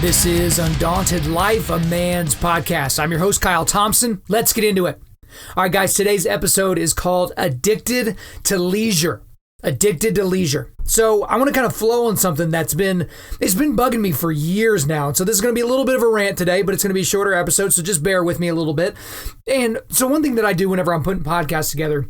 This is Undaunted.Life, a man's podcast. I'm your host, Kyle Thompson. Let's get into it. All right, guys, today's episode is called Addicted to Leisure. Addicted to Leisure. So I want to kind of flow on something it's been bugging me for years now. So this is going to be a little bit of a rant today, but it's going to be a shorter episode, so just bear with me a little bit. And so one thing that I do whenever I'm putting podcasts together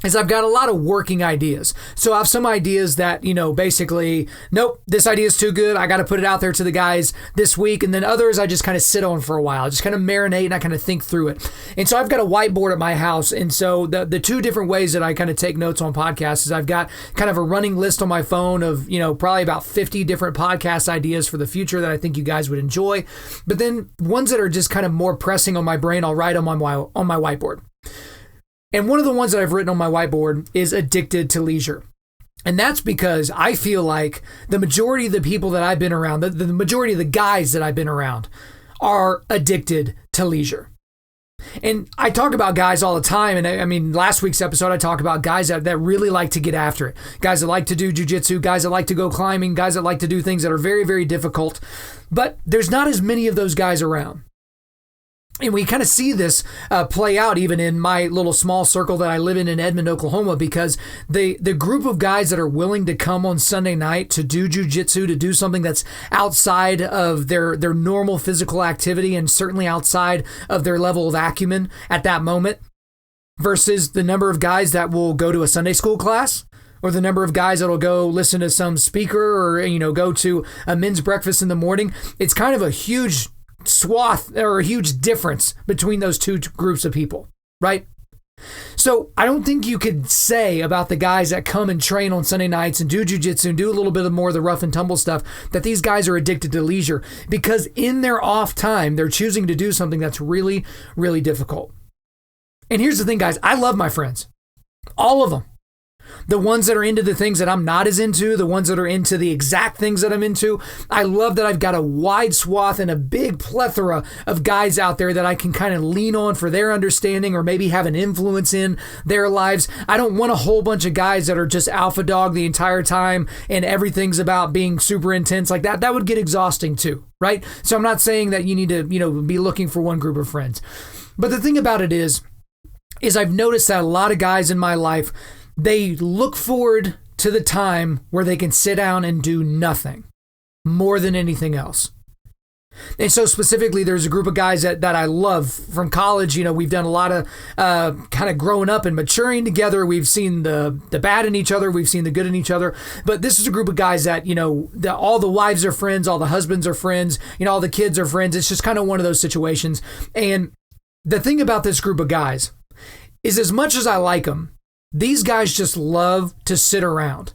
is I've got a lot of working ideas. So I have some ideas that, basically, nope, this idea is too good. I got to put it out there to the guys this week. And then others I just kind of sit on for a while, just kind of marinate and I kind of think through it. And so I've got a whiteboard at my house. And so the two different ways that I kind of take notes on podcasts is I've got kind of a running list on my phone of, probably about 50 different podcast ideas for the future that I think you guys would enjoy. But then ones that are just kind of more pressing on my brain, I'll write on my whiteboard. And one of the ones that I've written on my whiteboard is addicted to leisure. And that's because I feel like the majority of the people that I've been around, the majority of the guys that I've been around are addicted to leisure. And I talk about guys all the time. And I mean, last week's episode, I talk about guys that really like to get after it. Guys that like to do jujitsu, guys that like to go climbing, guys that like to do things that are very, very difficult. But there's not as many of those guys around. And we kind of see this play out even in my little small circle that I live in Edmond, Oklahoma, because the group of guys that are willing to come on Sunday night to do jujitsu, to do something that's outside of their normal physical activity and certainly outside of their level of acumen at that moment, versus the number of guys that will go to a Sunday school class, or the number of guys that'll go listen to some speaker, or go to a men's breakfast in the morning. It's kind of a huge swath or a huge difference between those two groups of people, right? So I don't think you could say about the guys that come and train on Sunday nights and do jujitsu and do a little bit of more of the rough and tumble stuff that these guys are addicted to leisure, because in their off time, they're choosing to do something that's really, really difficult. And here's the thing, guys, I love my friends, all of them. The ones that are into the things that I'm not as into, the ones that are into the exact things that I'm into. I love that I've got a wide swath and a big plethora of guys out there that I can kind of lean on for their understanding or maybe have an influence in their lives. I don't want a whole bunch of guys that are just alpha dog the entire time and everything's about being super intense like that. That would get exhausting too, right? So I'm not saying that you need to, be looking for one group of friends. But the thing about it is I've noticed that a lot of guys in my life, they look forward to the time where they can sit down and do nothing more than anything else. And so specifically, there's a group of guys that I love from college. We've done a lot of kind of growing up and maturing together. We've seen the bad in each other. We've seen the good in each other. But this is a group of guys that, all the wives are friends, all the husbands are friends, all the kids are friends. It's just kind of one of those situations. And the thing about this group of guys is, as much as I like them, these guys just love to sit around.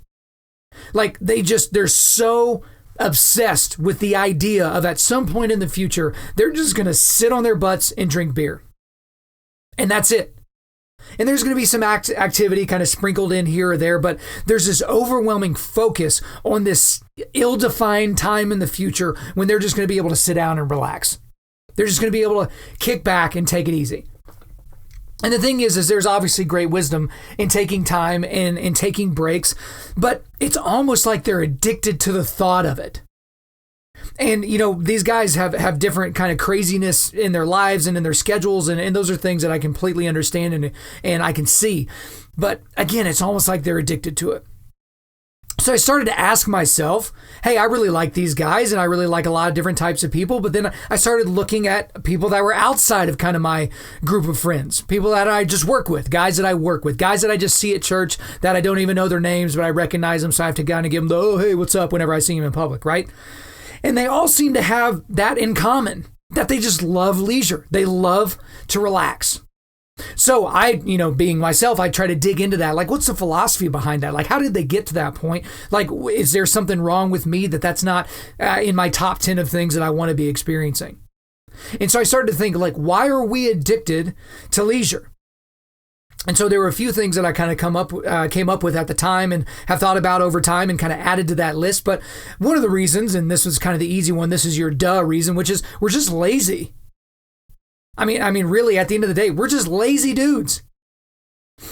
Like they're so obsessed with the idea of at some point in the future, they're just going to sit on their butts and drink beer. And that's it. And there's going to be some activity kind of sprinkled in here or there, but there's this overwhelming focus on this ill-defined time in the future when they're just going to be able to sit down and relax. They're just going to be able to kick back and take it easy. And the thing is there's obviously great wisdom in taking time and taking breaks, but it's almost like they're addicted to the thought of it. And, these guys have different kind of craziness in their lives and in their schedules, and those are things that I completely understand and I can see. But again, it's almost like they're addicted to it. So I started to ask myself, hey, I really like these guys and I really like a lot of different types of people. But then I started looking at people that were outside of kind of my group of friends, people that I just work with, guys that I work with, guys that I just see at church that I don't even know their names, but I recognize them. So I have to kind of give them the, oh, hey, what's up, whenever I see them in public, right? And they all seem to have that in common, that they just love leisure. They love to relax. So I, being myself, I try to dig into that. Like, what's the philosophy behind that? Like, how did they get to that point? Like, is there something wrong with me that's not in my top 10 of things that I want to be experiencing? And so I started to think, like, why are we addicted to leisure? And so there were a few things that I kind of came up with at the time and have thought about over time and kind of added to that list. But one of the reasons, and this was kind of the easy one, this is your reason, which is we're just lazy. I mean, really, at the end of the day, we're just lazy dudes.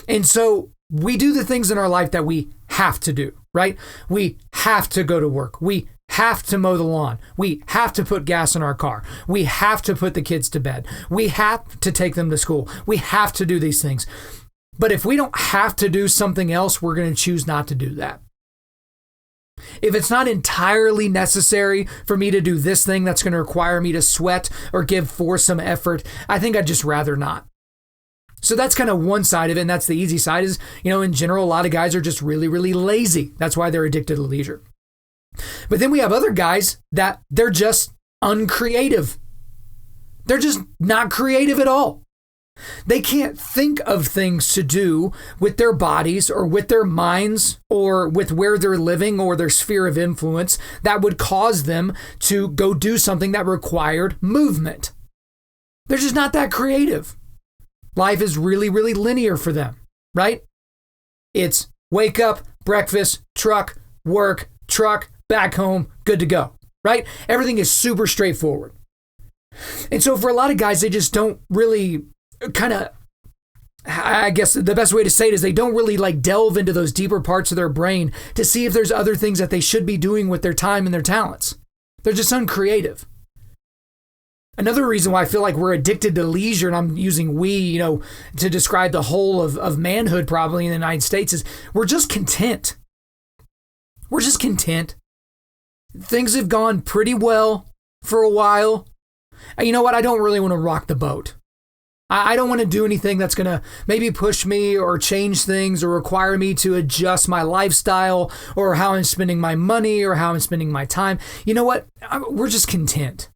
And so we do the things in our life that we have to do, right? We have to go to work. We have to mow the lawn. We have to put gas in our car. We have to put the kids to bed. We have to take them to school. We have to do these things. But if we don't have to do something else, we're going to choose not to do that. If it's not entirely necessary for me to do this thing that's going to require me to sweat or give forth some effort, I think I'd just rather not. So that's kind of one side of it, and that's the easy side is, in general, a lot of guys are just really, really lazy. That's why they're addicted to leisure. But then we have other guys that they're just uncreative. They're just not creative at all. They can't think of things to do with their bodies or with their minds or with where they're living or their sphere of influence that would cause them to go do something that required movement. They're just not that creative. Life is really, really linear for them, right? It's wake up, breakfast, truck, work, truck, back home, good to go, right? Everything is super straightforward. And so for a lot of guys, they just don't really I guess the best way to say it is they don't really delve into those deeper parts of their brain to see if there's other things that they should be doing with their time and their talents. They're just uncreative. Another reason why I feel like we're addicted to leisure, and I'm using we, to describe the whole of manhood probably in the United States, is we're just content. We're just content. Things have gone pretty well for a while. And you know what? I don't really want to rock the boat. I don't want to do anything that's going to maybe push me or change things or require me to adjust my lifestyle or how I'm spending my money or how I'm spending my time. You know what? We're just content.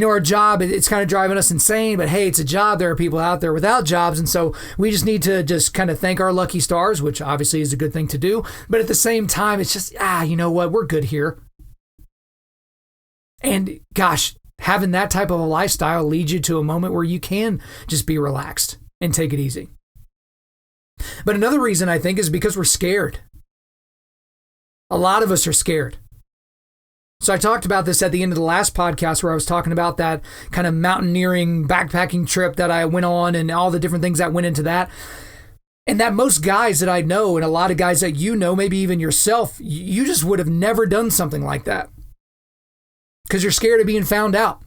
Our job, it's kind of driving us insane, but hey, it's a job. There are people out there without jobs. And so we just need to just kind of thank our lucky stars, which obviously is a good thing to do. But at the same time, it's just, you know what? We're good here. And gosh, having that type of a lifestyle leads you to a moment where you can just be relaxed and take it easy. But another reason I think is because we're scared. A lot of us are scared. So I talked about this at the end of the last podcast where I was talking about that kind of mountaineering backpacking trip that I went on and all the different things that went into that. And that most guys that I know and a lot of guys that maybe even yourself, you just would have never done something like that. Because you're scared of being found out.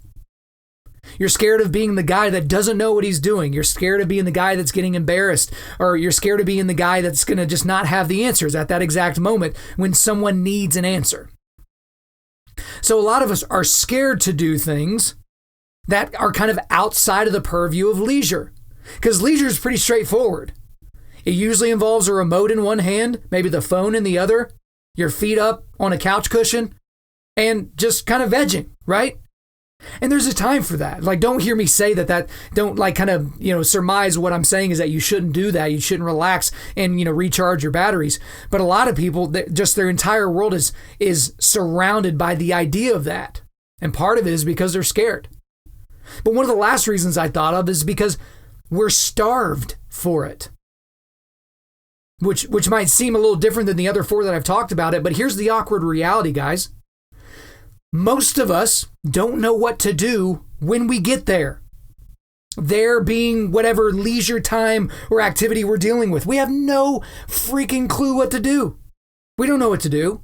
You're scared of being the guy that doesn't know what he's doing. You're scared of being the guy that's getting embarrassed. Or you're scared of being the guy that's going to just not have the answers at that exact moment when someone needs an answer. So a lot of us are scared to do things that are kind of outside of the purview of leisure. Because leisure is pretty straightforward. It usually involves a remote in one hand, maybe the phone in the other, your feet up on a couch cushion, and just kind of vegging, right? And there's a time for that. Don't hear me say that don't surmise what I'm saying is that you shouldn't do that. You shouldn't relax and, recharge your batteries. But a lot of people, just their entire world is surrounded by the idea of that. And part of it is because they're scared. But one of the last reasons I thought of is because we're starved for it. Which might seem a little different than the other four that I've talked about it. But here's the awkward reality, guys. Most of us don't know what to do when we get there. There being whatever leisure time or activity we're dealing with. We have no freaking clue what to do. We don't know what to do.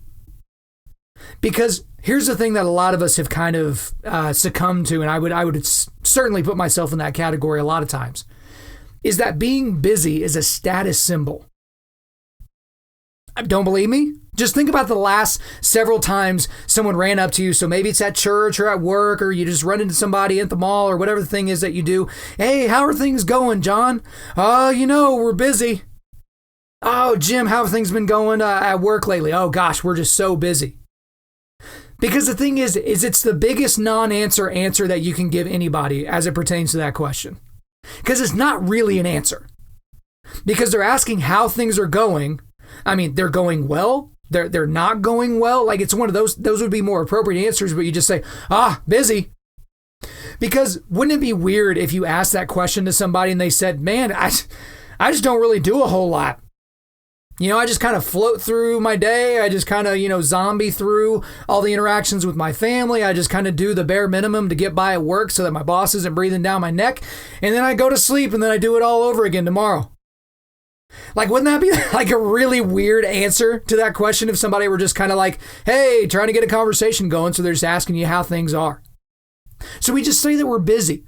Because here's the thing that a lot of us have kind of succumbed to, and I would certainly put myself in that category a lot of times, is that being busy is a status symbol. Don't believe me? Just think about the last several times someone ran up to you. So maybe it's at church or at work, or you just run into somebody at the mall or whatever the thing is that you do. Hey, how are things going, John? Oh, we're busy. Oh, Jim, how have things been going at work lately? Oh, gosh, we're just so busy. Because the thing is it's the biggest non-answer answer that you can give anybody as it pertains to that question. Because it's not really an answer. Because they're asking how things are going. I mean, they're going well. They're not going well. It's one of those would be more appropriate answers, but you just say, busy. Because wouldn't it be weird if you asked that question to somebody and they said, man, I just don't really do a whole lot. I just kind of float through my day. I just kind of, zombie through all the interactions with my family. I just kind of do the bare minimum to get by at work so that my boss isn't breathing down my neck. And then I go to sleep and then I do it all over again tomorrow. Like, wouldn't that be like a really weird answer to that question if somebody were just kind of like, hey, trying to get a conversation going, so they're just asking you how things are? So we just say that we're busy.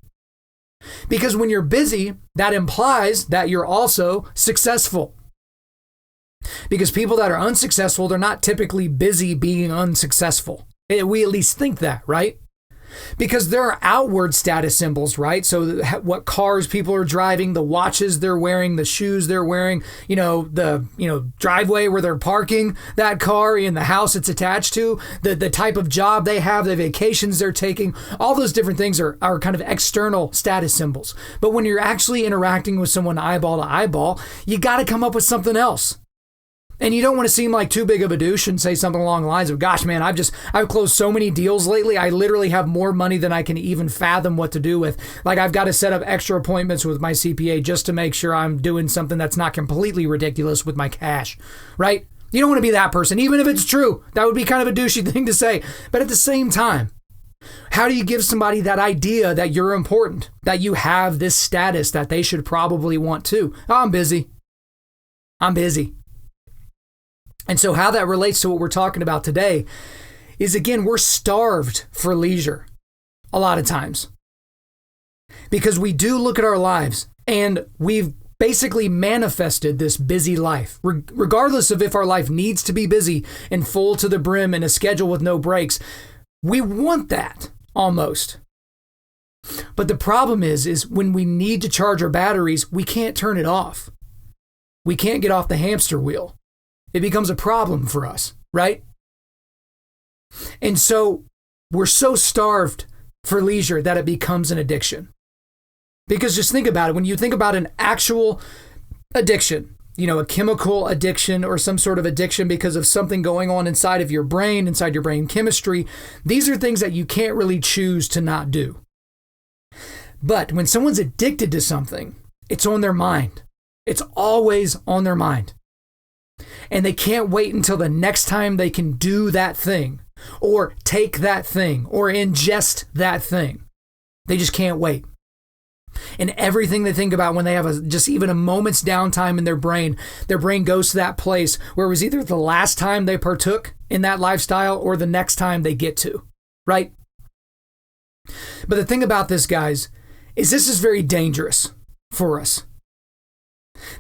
Because when you're busy, that implies that you're also successful. Because people that are unsuccessful, they're not typically busy being unsuccessful. We at least think that, right? Because there are outward status symbols, right? So what cars people are driving, the watches they're wearing, the shoes they're wearing, the driveway where they're parking that car, in the house it's attached to, the type of job they have, the vacations they're taking, all those different things are kind of external status symbols. But when you're actually interacting with someone eyeball to eyeball, you got to come up with something else. And you don't want to seem like too big of a douche and say something along the lines of, gosh, man, I've closed so many deals lately. I literally have more money than I can even fathom what to do with. Like, I've got to set up extra appointments with my CPA just to make sure I'm doing something that's not completely ridiculous with my cash, right? You don't want to be that person, even if it's true. That would be kind of a douchey thing to say. But at the same time, how do you give somebody that idea that you're important, that you have this status that they should probably want too? Oh, I'm busy. And so how that relates to what we're talking about today is, again, we're starved for leisure a lot of times. Because we do look at our lives and we've basically manifested this busy life. Regardless of if our life needs to be busy and full to the brim and a schedule with no breaks, we want that almost. But the problem is when we need to charge our batteries, we can't turn it off. We can't get off the hamster wheel. It becomes a problem for us, right? And so we're so starved for leisure that it becomes an addiction. Because just think about it. When you think about an actual addiction, a chemical addiction or some sort of addiction because of something going on inside your brain chemistry, these are things that you can't really choose to not do. But when someone's addicted to something, it's on their mind. It's always on their mind. And they can't wait until the next time they can do that thing or take that thing or ingest that thing. They just can't wait. And everything they think about when they have just even a moment's downtime in their brain goes to that place where it was either the last time they partook in that lifestyle or the next time they get to, right? But the thing about this, guys, is this is very dangerous for us.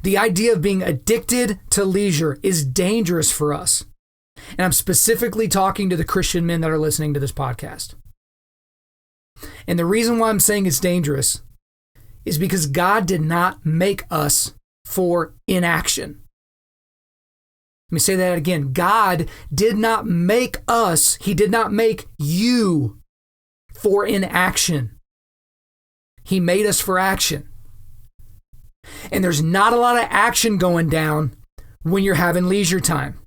The idea of being addicted to leisure is dangerous for us. And I'm specifically talking to the Christian men that are listening to this podcast. And the reason why I'm saying it's dangerous is because God did not make us for inaction. Let me say that again. God did not make us, He did not make you for inaction. He made us for action. And there's not a lot of action going down when you're having leisure time.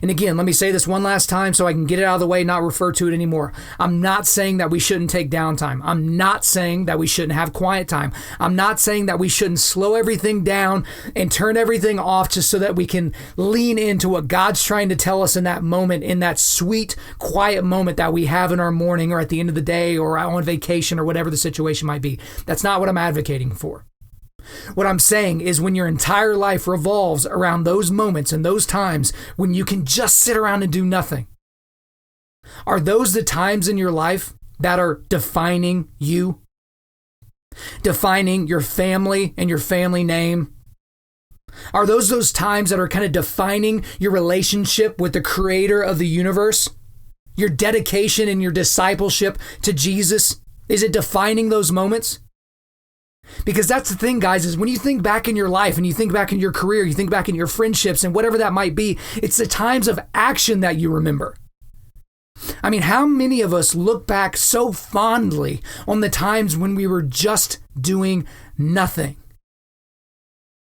And again, let me say this one last time so I can get it out of the way, not refer to it anymore. I'm not saying that we shouldn't take downtime. I'm not saying that we shouldn't have quiet time. I'm not saying that we shouldn't slow everything down and turn everything off just so that we can lean into what God's trying to tell us in that moment, in that sweet, quiet moment that we have in our morning or at the end of the day or on vacation or whatever the situation might be. That's not what I'm advocating for. What I'm saying is when your entire life revolves around those moments and those times when you can just sit around and do nothing, are those the times in your life that are defining you? Defining your family and your family name? Are those times that are kind of defining your relationship with the creator of the universe? Your dedication and your discipleship to Jesus? Is it defining those moments? Because that's the thing, guys, is when you think back in your life and you think back in your career, you think back in your friendships and whatever that might be, it's the times of action that you remember. I mean, how many of us look back so fondly on the times when we were just doing nothing?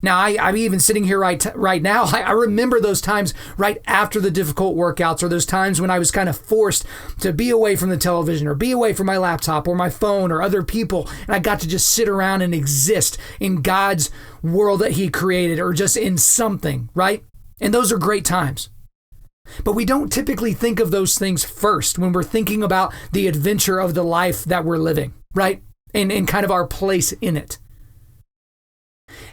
Now, I'm even sitting here right now. I remember those times right after the difficult workouts or those times when I was kind of forced to be away from the television or be away from my laptop or my phone or other people. And I got to just sit around and exist in God's world that He created or just in something, right? And those are great times. But we don't typically think of those things first when we're thinking about the adventure of the life that we're living, right? And kind of our place in it.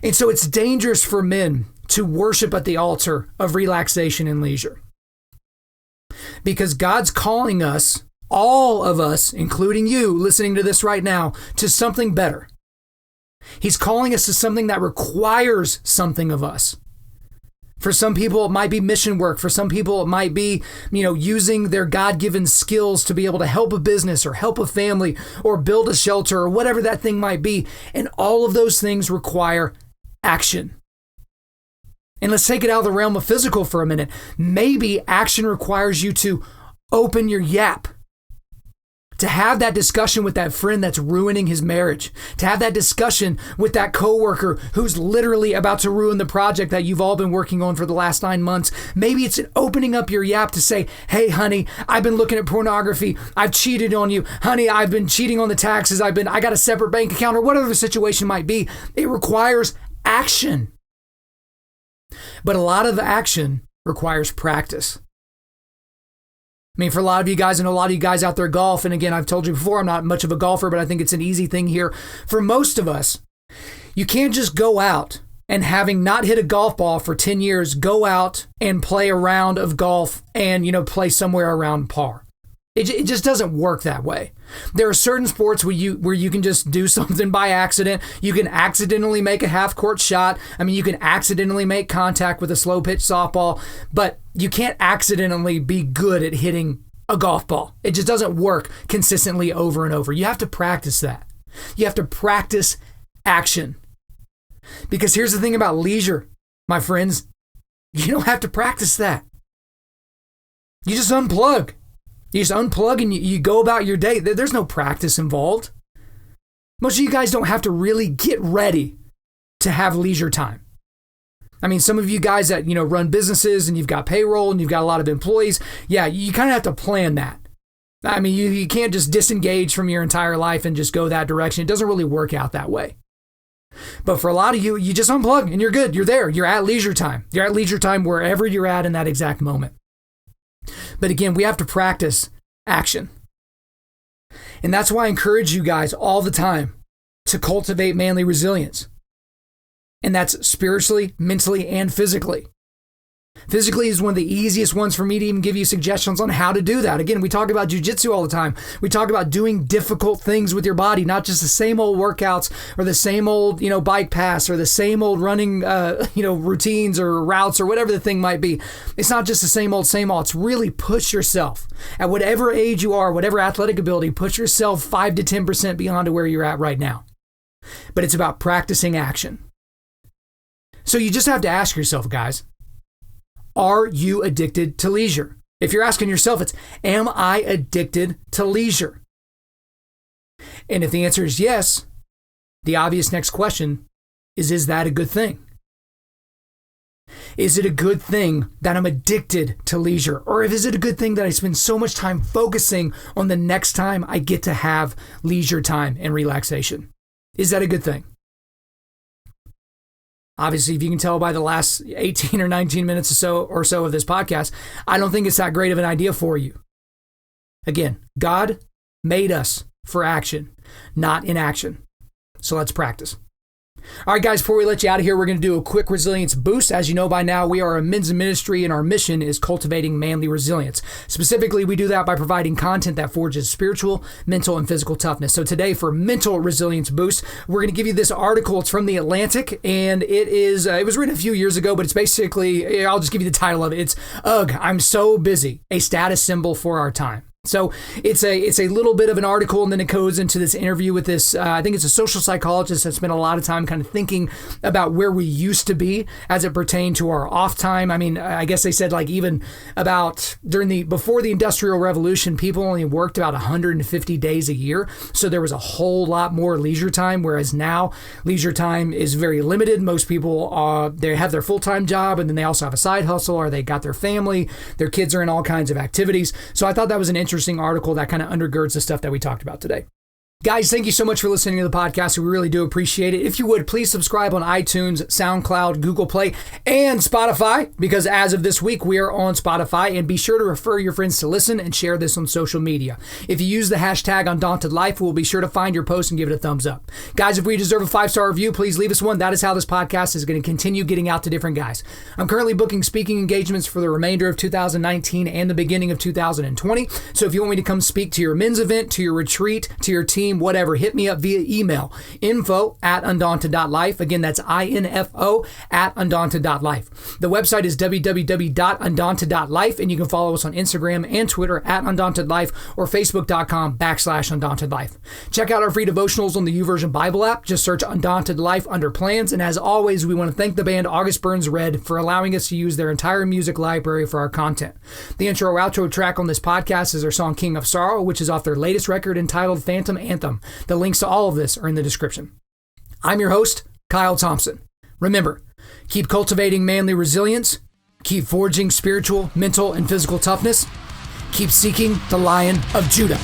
And so it's dangerous for men to worship at the altar of relaxation and leisure. Because God's calling us, all of us, including you listening to this right now, to something better. He's calling us to something that requires something of us. For some people, it might be mission work. For some people, it might be, using their God-given skills to be able to help a business or help a family or build a shelter or whatever that thing might be. And all of those things require action. And let's take it out of the realm of physical for a minute. Maybe action requires you to open your yap, to have that discussion with that friend that's ruining his marriage, to have that discussion with that coworker who's literally about to ruin the project that you've all been working on for the last 9 months. Maybe it's opening up your yap to say, hey, honey, I've been looking at pornography. I've cheated on you. Honey, I've been cheating on the taxes. I got a separate bank account, or whatever the situation might be. It requires action. But a lot of action requires practice. For a lot of you guys, I know a lot of you guys out there golf. And again, I've told you before, I'm not much of a golfer, but I think it's an easy thing here. For most of us, you can't just go out and, having not hit a golf ball for 10 years, go out and play a round of golf and, play somewhere around par. It just doesn't work that way. There are certain sports where you can just do something by accident. You can accidentally make a half-court shot. You can accidentally make contact with a slow-pitch softball, but you can't accidentally be good at hitting a golf ball. It just doesn't work consistently over and over. You have to practice that. You have to practice action. Because here's the thing about leisure, my friends. You don't have to practice that. You just unplug. You just unplug and you go about your day. There's no practice involved. Most of you guys don't have to really get ready to have leisure time. Some of you guys that, run businesses and you've got payroll and you've got a lot of employees. Yeah, you kind of have to plan that. You can't just disengage from your entire life and just go that direction. It doesn't really work out that way. But for a lot of you, you just unplug and you're good. You're there. You're at leisure time. You're at leisure time wherever you're at in that exact moment. But again, we have to practice action. And that's why I encourage you guys all the time to cultivate manly resilience. And that's spiritually, mentally, and physically. Physically is one of the easiest ones for me to even give you suggestions on how to do that. Again, we talk about jujitsu all the time. We talk about doing difficult things with your body, not just the same old workouts or the same old, bike pass or the same old running, routines or routes or whatever the thing might be. It's not just the same old. It's really push yourself at whatever age you are, whatever athletic ability, push yourself 5 to 10% beyond to where you're at right now. But it's about practicing action. So you just have to ask yourself, guys, are you addicted to leisure? If you're asking yourself, it's, am I addicted to leisure? And if the answer is yes, the obvious next question is that a good thing? Is it a good thing that I'm addicted to leisure? Or is it a good thing that I spend so much time focusing on the next time I get to have leisure time and relaxation? Is that a good thing? Obviously, if you can tell by the last 18 or 19 minutes or so of this podcast, I don't think it's that great of an idea for you. Again, God made us for action, not inaction. So let's practice. All right, guys, before we let you out of here, we're going to do a quick resilience boost. As you know by now, we are a men's ministry, and our mission is cultivating manly resilience. Specifically, we do that by providing content that forges spiritual, mental, and physical toughness. So today, for mental resilience boost, we're going to give you this article. It's from The Atlantic, and it was written a few years ago, but it's basically, I'll just give you the title of it. It's, Ugh, I'm so busy, a status symbol for our time. So it's a little bit of an article, and then it goes into this interview with this, I think it's a social psychologist that spent a lot of time kind of thinking about where we used to be as it pertained to our off time. I guess they said even about before the Industrial Revolution, people only worked about 150 days a year. So there was a whole lot more leisure time, whereas now leisure time is very limited. Most people, they have their full-time job, and then they also have a side hustle, or they got their family, their kids are in all kinds of activities. So I thought that was an interesting article that kind of undergirds the stuff that we talked about today. Guys, thank you so much for listening to the podcast. We really do appreciate it. If you would, please subscribe on iTunes, SoundCloud, Google Play, and Spotify, because as of this week, we are on Spotify. And be sure to refer your friends to listen and share this on social media. If you use the hashtag Undaunted.Life, we'll be sure to find your post and give it a thumbs up. Guys, if we deserve a 5-star review, please leave us one. That is how this podcast is going to continue getting out to different guys. I'm currently booking speaking engagements for the remainder of 2019 and the beginning of 2020. So if you want me to come speak to your men's event, to your retreat, to your team, whatever, hit me up via email, info@Undaunted.Life. Again, that's info@Undaunted.Life. The website is www.Undaunted.Life, and you can follow us on Instagram and Twitter @Undaunted.Life or Facebook.com/Undaunted.Life. Check out our free devotionals on the YouVersion Bible app. Just search Undaunted Life under plans. And as always, we want to thank the band August Burns Red for allowing us to use their entire music library for our content. The intro-outro track on this podcast is their song King of Sorrow, which is off their latest record entitled Phantom Anthem. The links to all of this are in the description. I'm your host, Kyle Thompson. Remember, keep cultivating manly resilience, keep forging spiritual, mental, and physical toughness, keep seeking the Lion of Judah.